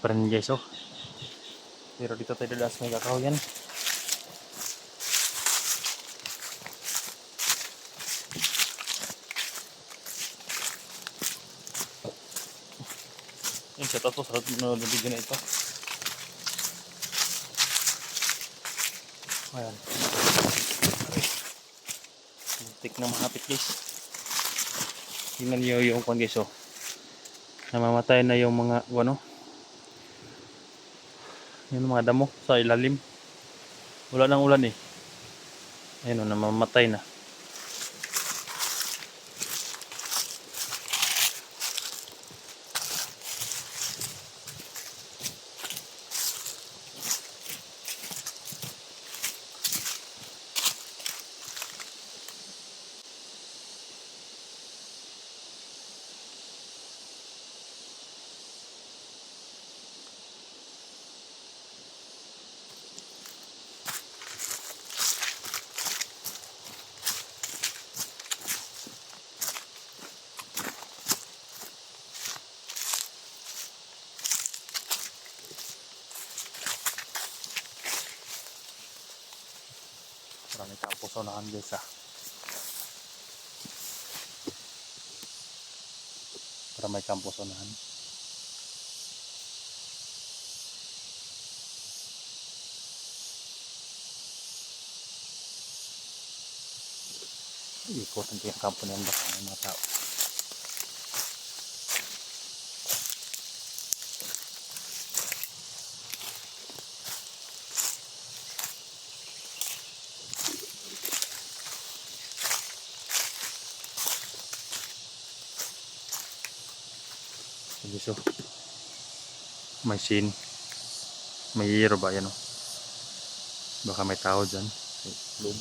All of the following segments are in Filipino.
pa rin guys oh. Pero dito tayo dadas may kakahuyan. Yung shout out po sa nanonood ng video na ito. Ayan. Tik na mahapit guys. Tingnan nyo yung kwan guys oh. Namamatay na yung mga ano. Yung mga damo sa ilalim. Wala nang ulan eh. Ayun oh, namamatay na. Marami tapos sa unahan guys ah. Para may kampo sa unahan. Ikot natin yung kampo niyan baka may mga tao. So, may scene. May hero ba yan oh. Baka may tao dyan. Loob.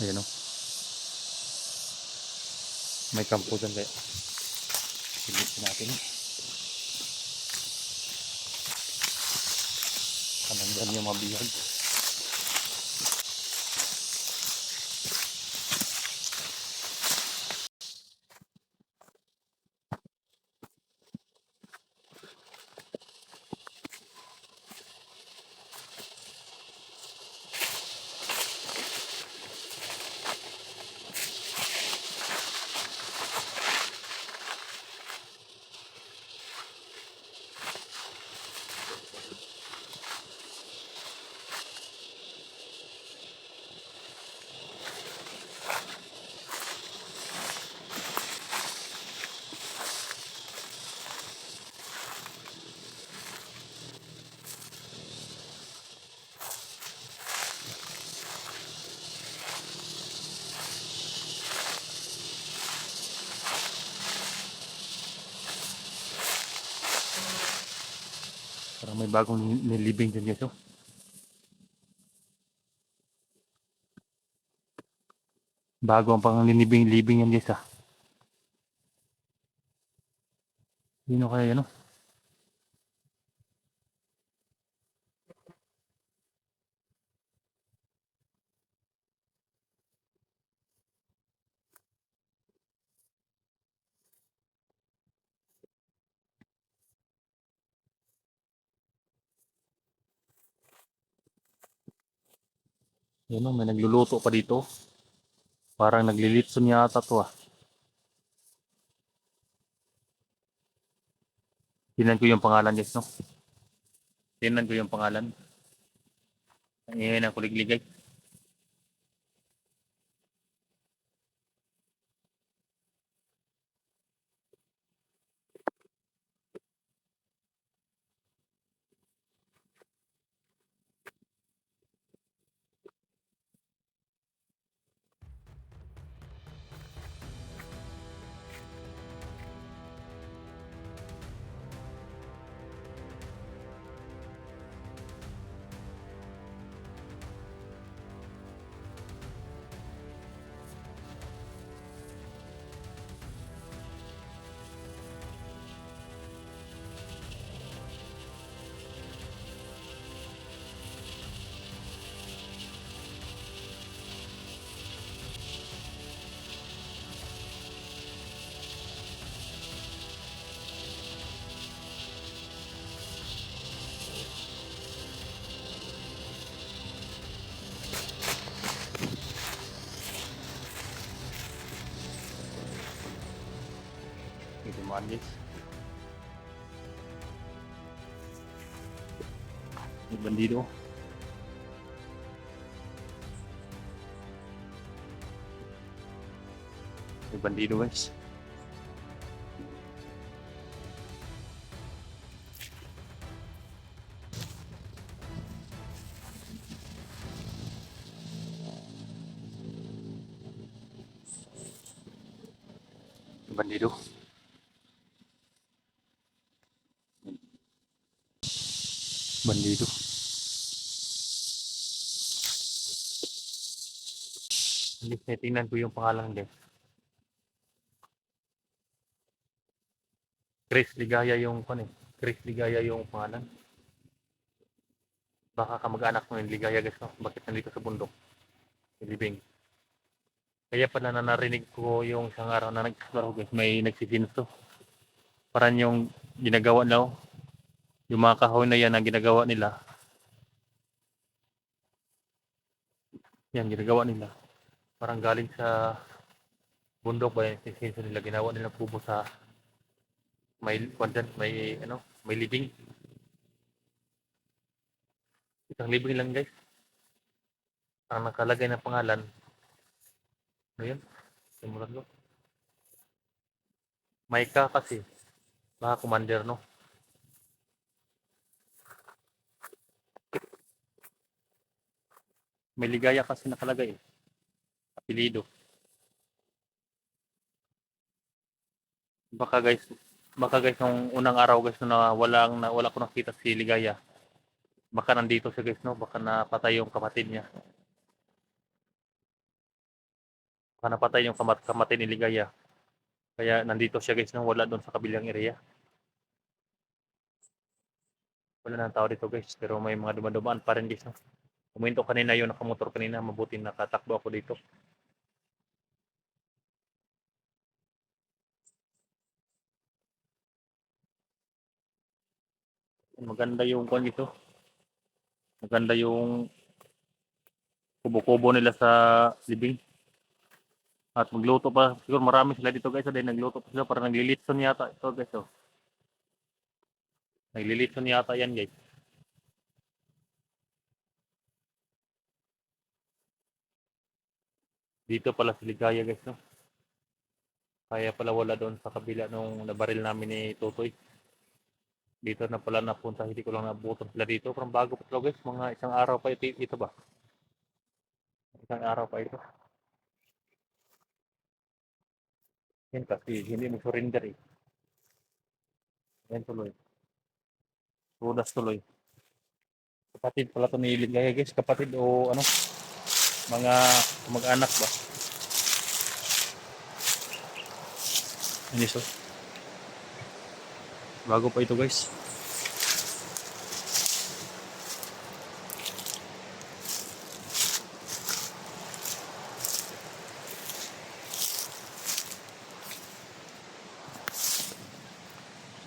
Ayan o. May kampo dyan kaya silipin natin. Kanang dyan yung mabihag. Parang may bagong nilibing dyan guys oh. Bago ang pang linibing-libing yan guys ah. Sino kaya yan oh. Yan oh, may nagluluto pa dito. Parang naglilitson yata to ah. Tingnan ko yung pangalan guys no. Tingnan ko yung pangalan. Ayan ang kuligligay. Tamaan guys. May bandido. May bandido guys. May bandido. Bandido. Hindi, tingnan ko yung pangalan guys. Chris Ligaya yung Chris Ligaya yung pangalan. Baka kamag-anak mo yung Ligaya guys, no? Bakit nandito sa bundok? Libing. Kaya pala na narinig ko yung isang araw na nag-explore guys, may nagsisinto. Parang yung ginagawa nila, yung mga kahoy na yan ang ginagawa nila. Yan, ginagawa nila. Parang galing sa bundok ba yung sisinto nila, ginawa nila kubo sa may kwandan, may libing. Isang libing lang guys. Ang nakalagay na pangalan. Ayun, simulan ko. Maika kasi. Baka commander, no? May Ligaya kasi nakalagay. Apelido. Baka guys nung unang araw guys na wala ko nakita si Ligaya. Baka nandito siya guys, no? Baka napatay yung kapatid niya. Baka napatay yung kapatid ni Ligaya. Kaya nandito siya guys, no? Wala doon sa kabilang area. Wala nang tao dito guys, pero may mga dumadaan pa rin guys, no? Kuminto kanina yung nakamotor kanina, mabuti nakatakbo ako dito. Maganda yung kwan dito. Maganda yung kubo-kubo nila sa libing. At magluto pa. Siguro marami sila dito guys. Dahil nagluto pa sila. Parang naglilitson yata ito guys. Oh. Naglilitson yata yan guys. Dito pala si Ligaya guys. No? Kaya pala wala doon sa kabila nung nabaril namin ni Tutoy. Dito na pala napunta. Hindi ko lang nabutan sila dito. Parang bago pa sila guys. Mga isang araw pa ito ba? Isang araw pa ito. Yan kasi hindi mo surrender eh. Yan tuloy. Rudas tuloy. Kapatid pala ito ni Ligaya guys. Kapatid o ano? Mga mag-anak ba? Ano so? Bago pa ito guys.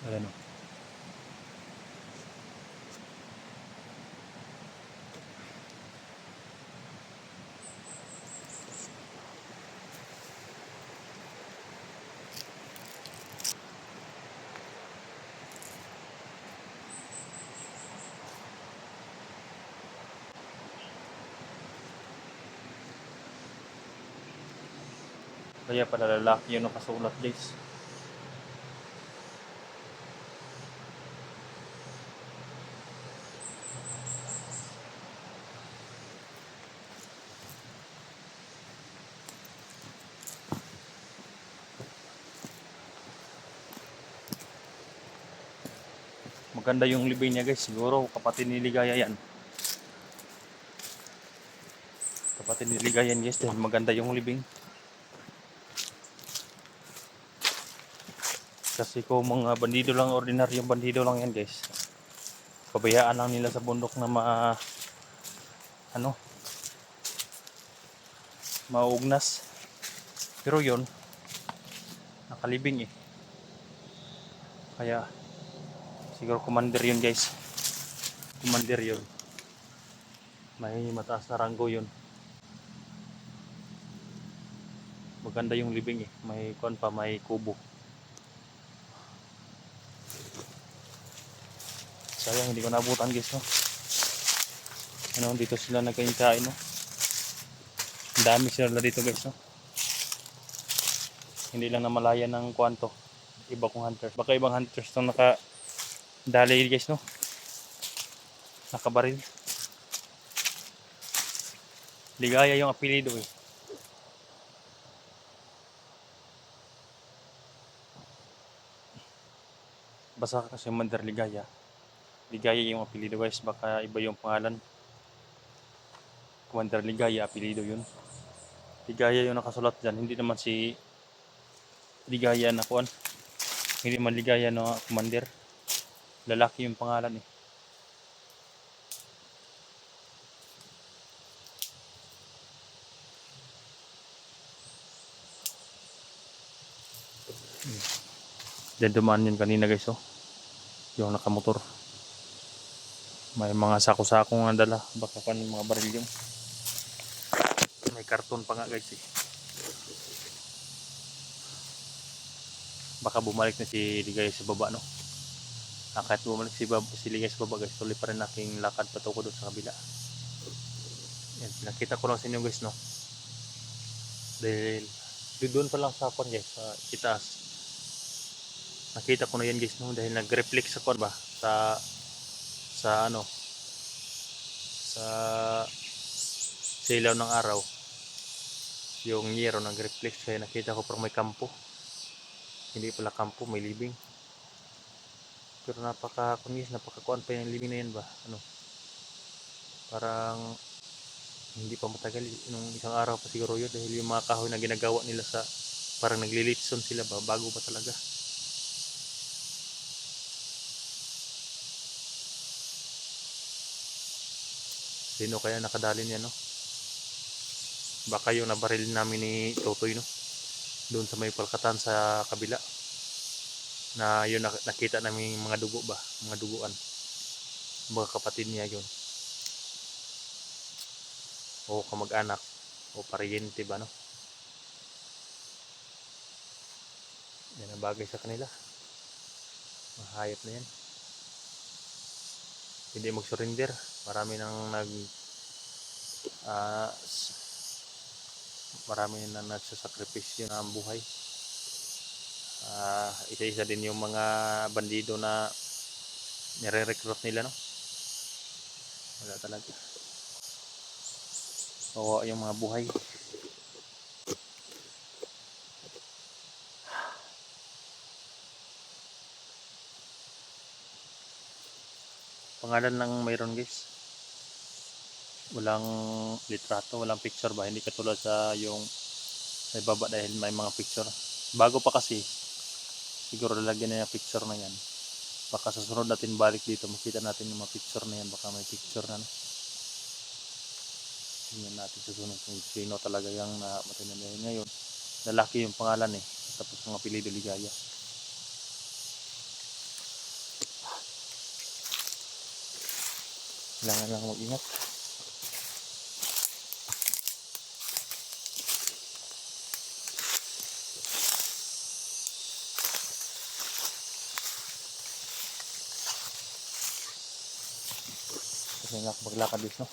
Ayan o. Kaya pala lalaki yun ang kasulat guys. Maganda yung libing niya guys. Siguro kapatid ni Ligaya yan. Kapatid ni Ligaya yan guys. Dahil maganda yung libing. Kasi kung mga bandido lang, ordinaryong bandido lang yan guys. Pabayaan lang nila sa bundok na maugnas. Pero yun, nakalibing eh. Kaya siguro commander yun guys. Commander yun. May mataas na ranggo yun. Maganda yung libing eh. May kuwan pa, may kubo. Sayang hindi ko nabutan guys, no. Ano, dito sila nagkain-kain, no. Ang dami sila dito guys, no. Hindi lang namalaya ng kwanto. Iba kong hunters. Baka ibang hunters itong nakadali guys, no. Nakabaril. Ligaya yung apelido eh. Basta kasi Commander Ligaya. Ligaya yung apelido guys. Baka iba yung pangalan. Commander Ligaya, apelido yun. Ligaya yung nakasulat dyan. Hindi naman si Ligaya na kuan. Hindi man Ligaya na commander. Lalaki yung pangalan eh. Diyan dumaan yun kanina guys, oh. Yung nakamotor. May mga sako-sako nga dala. Baka pa yung mga baril yung. May karton pa nga guys eh. Baka bumalik na si Ligaya sa baba, no. Kahit bumalik si Ligaya sa baba guys, tuloy pa rin aking lakad patungo doon sa kabila. Yan, nakita ko lang sa inyo guys, no. Dahil doon pa lang sa akin guys, sa itaas. Nakita ko na yan guys, no, dahil nag-reflect sa kon ba sa ano, sa silaw ng araw. Yung yero nag-reflect, kaya nakita ko parang may kampo. Hindi pala kampo, may libing. Pero napakakuan pa yung libing na yan ba, ano. Parang hindi pa matagal, nung isang araw pa siguro yun, dahil yung mga kahoy na ginagawa nila sa parang naglilitson sila ba, bago pa talaga. Sino kaya nakadali niya, no? Baka yung nabaril namin ni Totoy, no? Doon sa may palkatan sa kabila. Na yun nakita namin mga dugo ba? Mga duguan. Mga kapatid niya yun. O kamag-anak. O paryente ba, no? Yan ang bagay sa kanila. Mahayop na yan. Hindi mag-surrender. Marami nang marami na nagsasakripisyo ng buhay. Isa-isa din yung mga bandido na nire-recruit nila, no. Wala talaga. Oo, yung mga buhay. Pangalan lang mayroon guys. Walang litrato, walang picture ba. Hindi katulad sa yung sa baba dahil may mga picture. Bago pa kasi, siguro lalagyan na yung picture na yan. Baka sa sunod natin balik dito, makita natin yung mga picture na yan. Baka may picture na, no? Tingnan natin sa sunod kung sino talaga yung namatay na dahil ngayon. Lalaki yung pangalan eh. Tapos mga apelido Ligaya. Kailangan lang mag-ingat. Kasi nga maglakad dito, no?